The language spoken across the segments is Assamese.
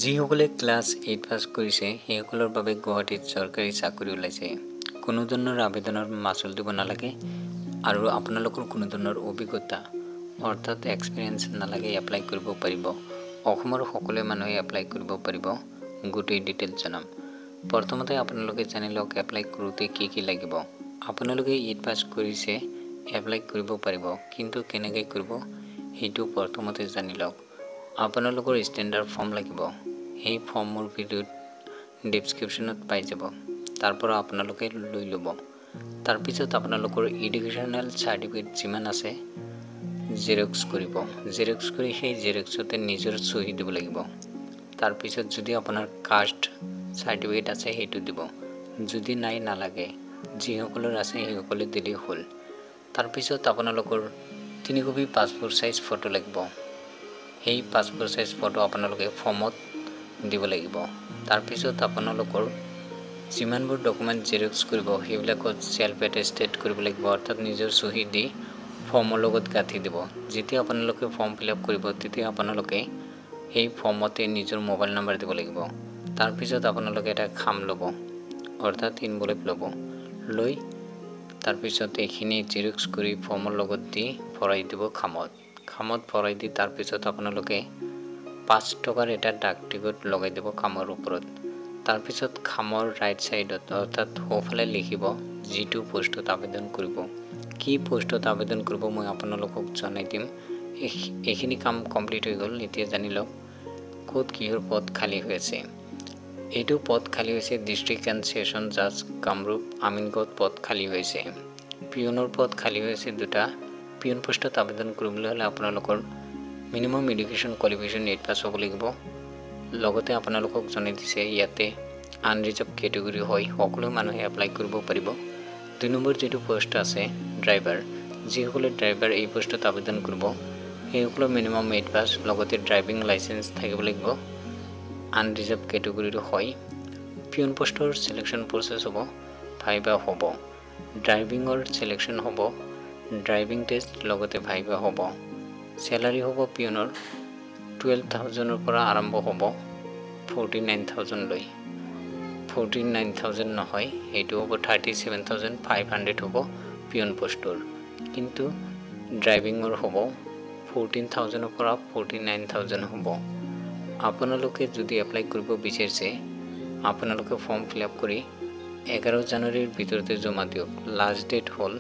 যিসকলে ক্লাছ 8 পাছ কৰিছে সেইসকলৰ বাবে গুৱাহাটীত চৰকাৰী চাকৰি ওলাইছে। কোনো ধৰণৰ আবেদনৰ মাচুল দিব নালাগে আৰু আপোনালোকৰ কোনো ধৰণৰ অভিজ্ঞতা অৰ্থাৎ এক্সপিৰিয়েঞ্চ নালাগে এপ্লাই কৰিব পাৰিব। অসমৰ সকলো মানুহে এপ্লাই কৰিব পাৰিব। গোটেই ডিটেইলছ জনাম। প্ৰথমতে আপোনালোকে জানি লওক এপ্লাই কৰোঁতে কি লাগিব। আপোনালোকে 8 পাছ কৰিছে এপ্লাই কৰিব পাৰিব, কিন্তু কেনেকৈ কৰিব সেইটো প্ৰথমতে জানি লওক। আপোনালোকৰ ষ্টেণ্ডাৰ্ড ফৰ্ম লাগিব। সেই ফৰ্মৰ ভিডিঅ' ডেছক্ৰিপশ্যনত পাই যাব। তাৰ পৰা আপোনালোকে লৈ ল'ব। তাৰপিছত আপোনালোকৰ এডুকেশ্যনেল চাৰ্টিফিকেট যিমান আছে জেৰক্স কৰিব। জেৰক্স কৰি সেই জেৰক্সতে নিজৰ চহী দিব লাগিব। তাৰপিছত যদি আপোনাৰ কাষ্ট চাৰ্টিফিকেট আছে সেইটো দিব। যদি নাই নালাগে, যিসকলৰ আছে সেইসকলে দিলেই হ'ল। তাৰপিছত আপোনালোকৰ 3 কপি পাছপোৰ্ট চাইজ ফটো লাগিব। সেই পাছপোৰ্ট চাইজ ফটো আপোনালোকে ফৰ্মত দিব লাগিব। তাৰপিছত আপোনালোকৰ যিমানবোৰ ডকুমেণ্ট জেৰক্স কৰিব সেইবিলাকত চেল্ফ এটেষ্টেড কৰিব লাগিব, অৰ্থাৎ নিজৰ চহী দি ফৰ্মৰ লগত গাঁঠি দিব। যেতিয়া আপোনালোকে ফৰ্ম ফিল আপ কৰিব তেতিয়া আপোনালোকে সেই ফৰ্মতে নিজৰ মোবাইল নম্বৰ দিব লাগিব। তাৰপিছত আপোনালোকে এটা খাম ল'ব, অৰ্থাৎ ইনভলভ ল'ব। লৈ তাৰপিছত এইখিনি জেৰক্স কৰি ফৰ্মৰ লগত দি ভৰাই দিব খামত ভৰাই দি তাৰপিছত আপোনালোকে 5 টকাৰ এটা ডাক টিকট লগাই দিব খামৰ ওপৰত। তাৰপিছত খামৰ ৰাইট ছাইডত অৰ্থাৎ সোঁফালে লিখিব যিটো পোষ্টত আবেদন কৰিব। কি পোষ্টত আবেদন কৰিব মই আপোনালোকক জনাই দিম। এইখিনি কাম কমপ্লিট হৈ গ'ল। এতিয়া জানি লওক ক'ত কিহৰ পদ খালী হৈ আছে। এইটো পদ খালী হৈছে ডিষ্ট্ৰিক্ট এণ্ড ছেছন জাজ কামৰূপ আমিনগাঁৱত পদ খালী হৈছে। পিয়নৰ পদ খালী হৈছে 2টা। পিয়ন পোষ্টত আবেদন কৰিবলৈ হ'লে আপোনালোকৰ মিনিমাম এডুকেশ্যন কোৱালিফিকেশ্যন 8 পাছ হ'ব লাগিব। লগতে আপোনালোকক জনাই দিছে ইয়াতে আনৰিজাৰ্ভ কেটেগৰী হয়, সকলো মানুহে এপ্লাই কৰিব পাৰিব। 2 নম্বৰ যিটো পোষ্ট আছে ড্ৰাইভাৰ, যিসকলে ড্ৰাইভাৰ এই পোষ্টত আবেদন কৰিব সেইসকলৰ মিনিমাম 8 পাছ লগতে ড্ৰাইভিং লাইচেঞ্চ থাকিব লাগিব। আনৰিজাৰ্ভ কেটেগৰীৰ হয়। পিয়ন পোষ্টৰ চিলেকশ্যন প্ৰচেছ হ'ব, ভাইভা হ'ব। ড্ৰাইভিঙৰ চিলেকশ্যন হ'ব, ড্ৰাইভিং টেষ্ট লগতে ভাইভা হ'ব। চেলাৰী হ'ব পিয়নৰ 12,000ৰ পৰা আৰম্ভ হ'ব 49,000 লৈ। 49,000 নহয়, সেইটো হ'ব 37,500 হ'ব পিয়ন পোষ্টৰ। কিন্তু ড্ৰাইভিঙৰ হ'ব 14,000ৰ পৰা 49,000 হ'ব। আপোনালোকে যদি এপ্লাই কৰিব বিচাৰিছে আপোনালোকে ফৰ্ম ফিল আপ কৰি 11 জানুৱাৰীৰ ভিতৰতে জমা দিয়ক। লাষ্ট ডেট হ'ল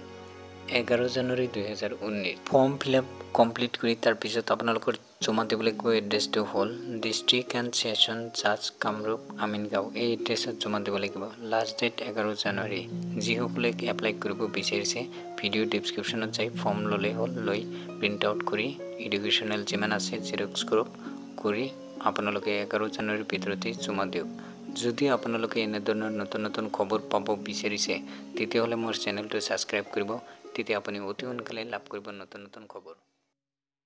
11 জানুৱাৰী 2019। ফৰ্ম ফিল আপ কমপ্লিট কৰি তাৰপিছত আপোনালোকৰ জমা দিব লাগিব। এড্ৰেছটো হ'ল ডিষ্ট্ৰিক্ট এণ্ড ছেছন জাজ কামৰূপ আমিনগাঁও। এই এড্ৰেছত জমা দিব লাগিব। লাষ্ট ডেট 11 জানুৱাৰী। যিসকলে এপ্লাই কৰিব বিচাৰিছে ভিডিঅ' ডেছক্ৰিপশ্যনত যাই ফৰ্ম ল'লেই হ'ল। লৈ প্ৰিণ্ট আউট কৰি এডুকেশ্যনেল যিমান আছে জেৰক্স কৰক, কৰি আপোনালোকে 11 জানুৱাৰীৰ ভিতৰতে জমা দিয়ক। যদি আপোনালোকে এনেধৰণৰ নতুন খবৰ পাব বিচাৰিছে তেতিয়াহ'লে মোৰ চেনেলটো ছাবস্ক্ৰাইব কৰিব। তেতিয়া আপুনি অতি সোনকালে লাভ কৰিব নতুন খবৰ।